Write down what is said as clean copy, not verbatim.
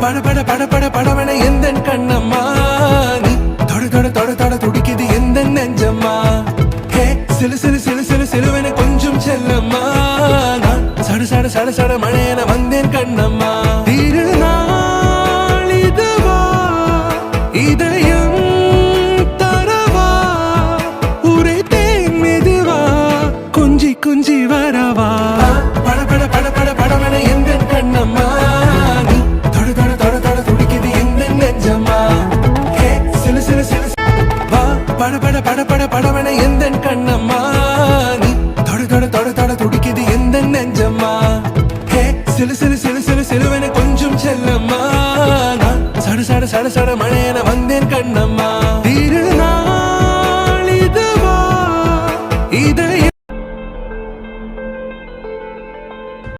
பட பட பட பட படவன எந்த கண்ணம்மா நீ தொட தொட தொட தொட துடிக்குது எந்த நெஞ்சம்மா ஹே சிலு சிலு சிலு சிலு சிலுவன கொஞ்சம் செல்லம்மா நான் சட சட சட சட மழையன வந்தேன் கண்ணம்மா திருநாள் இதுவா இதயம் தரவா உரைத்தேன் மெதுவா கொஞ்சி கொஞ்சி வரவா பட பட பட பட படவன எந்த கண்ணம்மா நீ தொட தொட தொட தொட துடிக்குது எந்த நெஞ்சம்மா ஹே சிலு சிலு சிலு வா பட பட பட பட படவன எந்த கண்ணம்மா நீ தொட தொட தொட தொட துடிக்குது எந்த நெஞ்சம்மா ஹே சிலு சிலு சிலு சிலு சிலுவன கொஞ்சம் செல்லம்மா நான் சட சட சட சட மழையன வந்தேன் கண்ணம்மா